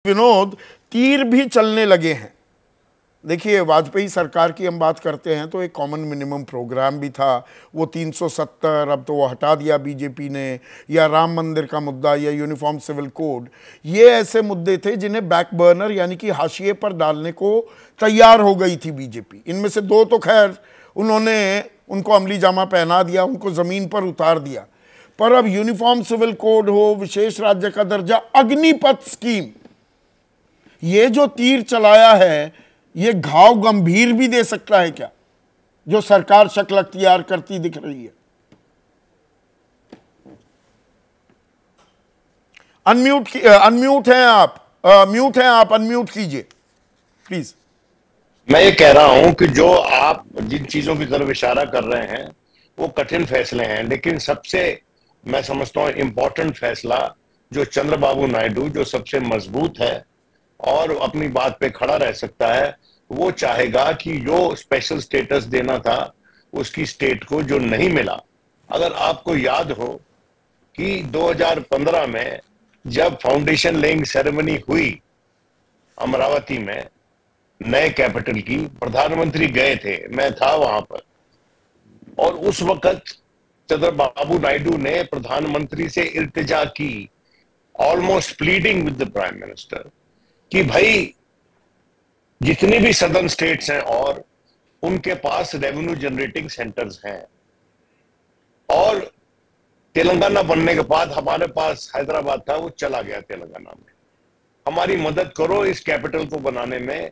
विनोद, तीर भी चलने लगे हैं। देखिए, वाजपेयी सरकार की हम बात करते हैं तो एक कॉमन मिनिमम प्रोग्राम भी था, वो 370, अब तो वो हटा दिया बीजेपी ने, या राम मंदिर का मुद्दा या यूनिफॉर्म सिविल कोड, ये ऐसे मुद्दे थे जिन्हें बैक बर्नर यानी कि हाशिए पर डालने को तैयार हो गई थी बीजेपी। इनमें से दो तो खैर उन्होंने उनको अमली जामा पहना दिया, उनको ज़मीन पर उतार दिया, पर अब यूनिफॉर्म सिविल कोड हो, विशेष राज्य का दर्जा, अग्निपथ स्कीम, ये जो तीर चलाया है ये घाव गंभीर भी दे सकता है क्या, जो सरकार शक्ल अख्तियार करती दिख रही है। अनम्यूट हैं आप, म्यूट हैं आप, अनम्यूट कीजिए प्लीज। मैं ये कह रहा हूं कि जो आप जिन चीजों की तरफ इशारा कर रहे हैं वो कठिन फैसले हैं, लेकिन सबसे मैं समझता हूं इंपॉर्टेंट फैसला जो चंद्रबाबू नायडू, जो सबसे मजबूत है और अपनी बात पे खड़ा रह सकता है, वो चाहेगा कि जो स्पेशल स्टेटस देना था उसकी स्टेट को जो नहीं मिला। अगर आपको याद हो कि 2015 में जब फाउंडेशन लेइंग सेरेमनी हुई अमरावती में नए कैपिटल की, प्रधानमंत्री गए थे, मैं था वहां पर, और उस वक्त चंद्रबाबू नायडू ने प्रधानमंत्री से इल्तिजा की, almost pleading with the prime minister, कि भाई जितनी भी सदर्न स्टेट्स हैं और उनके पास रेवेन्यू जनरेटिंग सेंटर्स हैं, और तेलंगाना बनने के बाद हमारे पास हैदराबाद था, वो चला गया तेलंगाना में, हमारी मदद करो इस कैपिटल को बनाने में,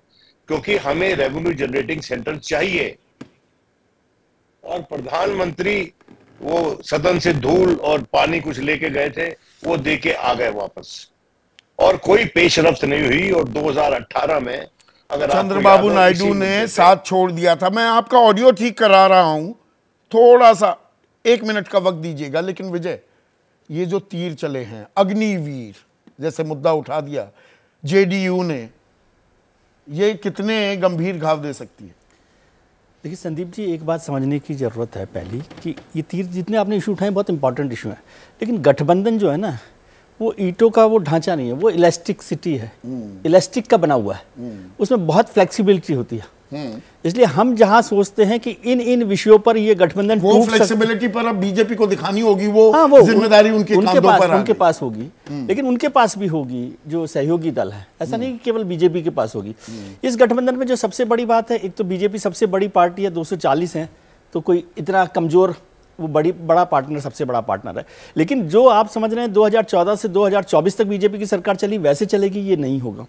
क्योंकि हमें रेवेन्यू जनरेटिंग सेंटर चाहिए। और प्रधानमंत्री वो सदन से धूल और पानी कुछ लेके गए थे, वो देके आ गए वापस, और कोई पेशरफ्त नहीं हुई। और 2018 में अगर चंद्रबाबू नायडू ने साथ छोड़ दिया था। मैं आपका ऑडियो ठीक करा रहा हूं, थोड़ा सा 1 मिनट का वक्त दीजिएगा। लेकिन विजय, ये जो तीर चले हैं, अग्निवीर जैसे मुद्दा उठा दिया जेडीयू ने, ये कितने गंभीर घाव दे सकती है? देखिए संदीप जी, एक बात समझने की ज़रूरत है पहली, कि ये तीर जितने आपने इशू उठाए बहुत इंपॉर्टेंट इशू है, लेकिन गठबंधन जो है ना, वो ईंटों का वो ढांचा नहीं है, वो इलास्टिसिटी है, इलास्टिक का बना हुआ है, उसमें बहुत फ्लेक्सिबिलिटी होती है। इसलिए हम जहां सोचते हैं कि इन विषयों पर ये गठबंधन, वो फ्लेक्सिबिलिटी पर अब बीजेपी को दिखानी होगी, वो जिम्मेदारी उनके पास होगी, लेकिन उनके पास भी होगी जो सहयोगी दल है, ऐसा नहीं कि केवल बीजेपी के पास होगी। इस गठबंधन में जो सबसे बड़ी बात है, एक तो बीजेपी सबसे बड़ी पार्टी है, 240 है, तो कोई इतना कमजोर, वो बड़ा पार्टनर, सबसे बड़ा पार्टनर है। लेकिन जो आप समझ रहे हैं 2014 से 2024 तक बीजेपी की सरकार चली, वैसे चलेगी ये नहीं होगा।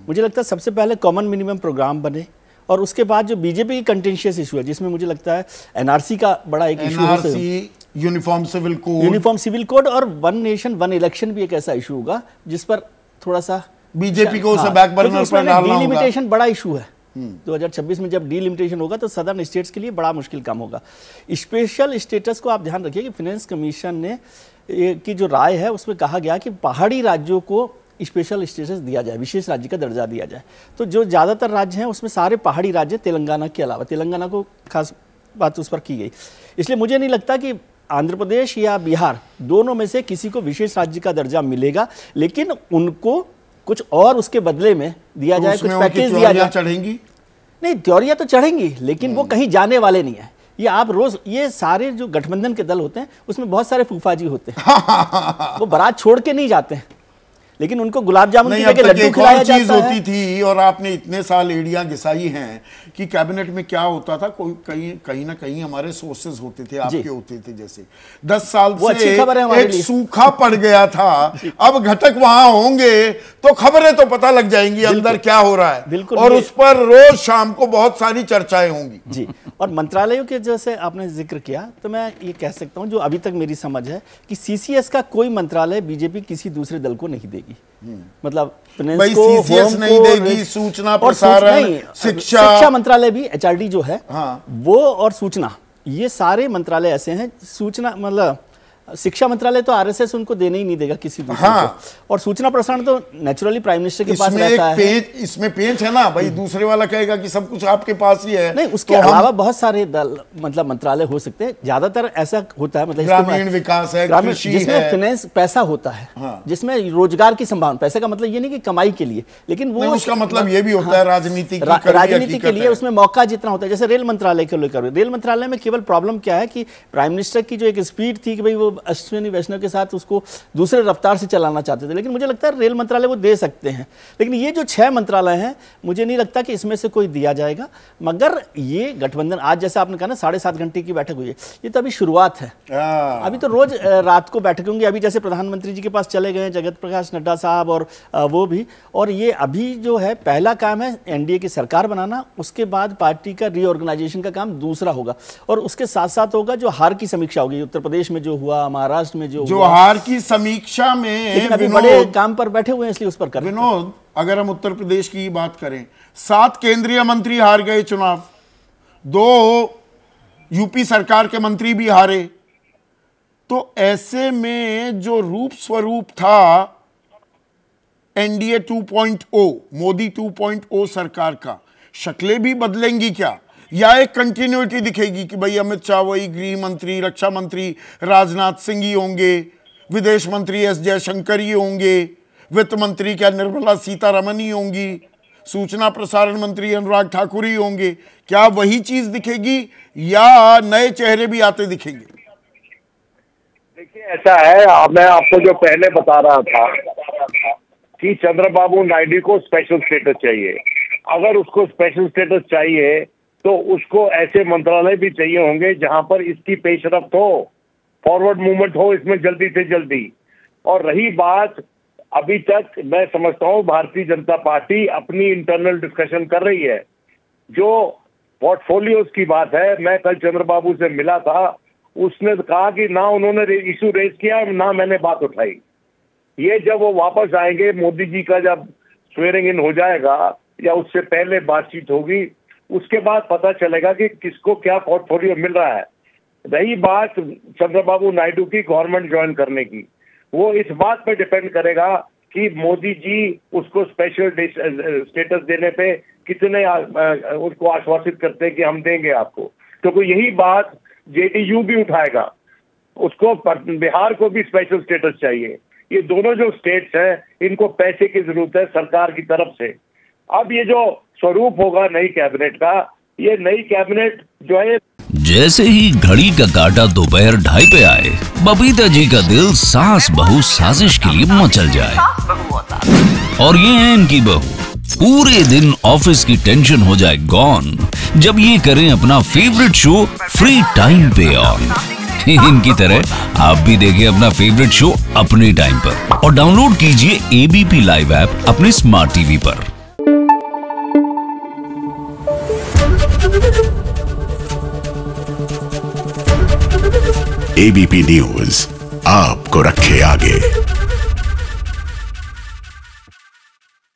मुझे लगता है सबसे पहले कॉमन मिनिमम प्रोग्राम बने, और उसके बाद जो बीजेपी की कंटेंशियस इशू है, जिसमें मुझे लगता है एनआरसी का बड़ा एक इशू है, यूनिफॉर्म सिविल कोड और वन नेशन वन इलेक्शन भी एक ऐसा इशू होगा जिस पर थोड़ा सा बीजेपी को उसे बैक बर्नर पर डालना होगा। डिलिमिटेशन बड़ा इशू है। 2026 में जब डिलिमिटेशन होगा तो सदर्न स्टेट्स के लिए बड़ा मुश्किल काम होगा। स्पेशल स्टेटस को आप ध्यान रखिए कि फाइनेंस कमीशन ने की जो राय है उसमें कहा गया कि पहाड़ी राज्यों को स्पेशल स्टेटस दिया जाए, विशेष राज्य का दर्जा दिया जाए। तो जो ज़्यादातर राज्य हैं उसमें सारे पहाड़ी राज्य, तेलंगाना के अलावा, तेलंगाना को खास बात उस पर की गई। इसलिए मुझे नहीं लगता कि आंध्र प्रदेश या बिहार, दोनों में से किसी को विशेष राज्य का दर्जा मिलेगा, लेकिन उनको कुछ और उसके बदले में दिया जाए, कुछ पैकेज दिया जाए। चढ़ेंगी नहीं, त्योरियां तो चढ़ेंगी, लेकिन वो कहीं जाने वाले नहीं है। ये आप रोज, ये सारे जो गठबंधन के दल होते हैं उसमें बहुत सारे फूफाजी होते हैं, वो बारात छोड़ के नहीं जाते हैं, लेकिन उनको गुलाब जामुन की जगह लड्डू खिलाया जाता है। चीज होती थी, और आपने इतने साल एड़ियां घिसाई हैं कि कैबिनेट में क्या होता था, कोई कहीं ना कहीं हमारे सोर्सेज होते थे, आपके होते थे, जैसे 10 साल से एक सूखा पड़ गया था, अब घटक वहां होंगे तो खबरें तो पता लग जाएंगी अंदर क्या हो रहा है, और उस पर रोज शाम को बहुत सारी चर्चाएं होंगी जी। और मंत्रालयों के जैसे आपने जिक्र किया, तो मैं ये कह सकता हूं, जो अभी तक मेरी समझ है कि सीसीएस का कोई मंत्रालय बीजेपी किसी दूसरे दल को नहीं देगी। मतलब फाइनेंस को, सीसीएस नहीं देगी, सूचना प्रसारण, शिक्षा मंत्रालय भी, एचआरडी जो है, हाँ, वो और सूचना, ये सारे मंत्रालय ऐसे हैं, सूचना मतलब शिक्षा मंत्रालय तो आरएसएस उनको देने ही नहीं देगा किसी दूसरे को, और सूचना प्रसारण तो नेचुरली प्राइम मिनिस्टर के पास रहता है। इसमें पेच है ना भाई, दूसरे वाला कहेगा कि सब कुछ आपके पास ही है। नहीं, उसके अलावा बहुत सारे दल मतलब मंत्रालय हो सकते हैं, ज्यादातर ऐसा होता है मतलब ग्रामीण विकास है, कृषि है, जिसमें फाइनेंस पैसा होता है, जिसमें रोजगार की संभावना, पैसे का मतलब ये नहीं कि कमाई के लिए, लेकिन वो उसका मतलब ये भी होता है राजनीति के लिए उसमें मौका जितना होता है। जैसे रेल मंत्रालय के लेकर, रेल मंत्रालय में केवल प्रॉब्लम क्या है कि प्राइम मिनिस्टर की जो एक स्पीड थी कि भाई वो अश्विनी वैष्णव के साथ उसको दूसरे रफ्तार से चलाना चाहते थे, लेकिन मुझे लगता है रेल मंत्रालय वो दे सकते हैं। लेकिन ये जो 6 मंत्रालय हैं, मुझे नहीं लगता कि इसमें से कोई दिया जाएगा। मगर ये गठबंधन आज जैसे आपने कहा ना 7.5 घंटे की बैठक हुई है, ये तो अभी शुरुआत है। अभी तो रोज रात को बैठक होंगी। अभी जैसे प्रधानमंत्री जी के पास चले गए जगत प्रकाश नड्डा साहब और वो भी, और ये अभी जो है पहला काम है एनडीए की सरकार बनाना, उसके बाद पार्टी का रीऑर्गेनाइजेशन का काम दूसरा होगा, और उसके साथ साथ होगा जो हार की समीक्षा होगी, उत्तर प्रदेश में जो हुआ, महाराष्ट्र में जो हुआ। हार की समीक्षा में अभी बड़े काम पर बैठे हुए हैं, इसलिए उस पर कर। विनोद, अगर हम उत्तर प्रदेश की बात करें, 7 केंद्रीय मंत्री हार गए चुनाव, 2 यूपी सरकार के मंत्री भी हारे, तो ऐसे में जो रूप स्वरूप था एनडीए 2.0, मोदी 2.0 सरकार का, शक्लें भी बदलेंगी क्या, या एक कंटिन्यूटी दिखेगी कि भाई अमित शाह वही गृह मंत्री, रक्षा मंत्री राजनाथ सिंह ही होंगे, विदेश मंत्री एस जयशंकर ही होंगे, वित्त मंत्री क्या निर्मला सीतारमण ही होंगी, सूचना प्रसारण मंत्री अनुराग ठाकुर ही होंगे? क्या वही चीज दिखेगी या नए चेहरे भी आते दिखेंगे? देखिए, ऐसा है, मैं आपको जो पहले बता रहा था कि चंद्रबाबू नायडू को स्पेशल स्टेटस चाहिए। अगर उसको स्पेशल स्टेटस चाहिए तो उसको ऐसे मंत्रालय भी चाहिए होंगे जहां पर इसकी पेशरफ्त हो, फॉरवर्ड मूवमेंट हो इसमें जल्दी से जल्दी। और रही बात, अभी तक मैं समझता हूं भारतीय जनता पार्टी अपनी इंटरनल डिस्कशन कर रही है। जो पोर्टफोलियोज की बात है, मैं कल चंद्रबाबू से मिला था, उसने कहा कि ना उन्होंने इशू रेज किया, ना मैंने बात उठाई। ये जब वो वापस आएंगे, मोदी जी का जब स्वेरिंग इन हो जाएगा या उससे पहले बातचीत होगी, उसके बाद पता चलेगा कि किसको क्या पोर्टफोलियो मिल रहा है। रही बात चंद्रबाबू नायडू की गवर्नमेंट ज्वाइन करने की, वो इस बात पे डिपेंड करेगा कि मोदी जी उसको स्पेशल स्टेटस देने पे कितने उसको आश्वासित करते हैं कि हम देंगे आपको। तो यही बात जेडीयू भी उठाएगा, उसको बिहार को भी स्पेशल स्टेटस चाहिए। ये दोनों जो स्टेट्स हैं, इनको पैसे की जरूरत है सरकार की तरफ से। अब ये जो स्वरूप होगा नई कैबिनेट का, ये नई कैबिनेट जो है, जैसे ही घड़ी का काटा दोपहर 2:30 पे आए, बबीता जी का दिल सास बहू साजिश के लिए मचल जाए। और ये है इनकी बहू, पूरे दिन ऑफिस की टेंशन हो जाए गॉन जब ये करें अपना फेवरेट शो फ्री टाइम पे ऑन। इनकी तरह आप भी देखें अपना फेवरेट शो अपने टाइम पर और डाउनलोड कीजिए एबीपी लाइव ऐप अपने स्मार्ट टीवी पर। एबीपी न्यूज आपको रखे आगे।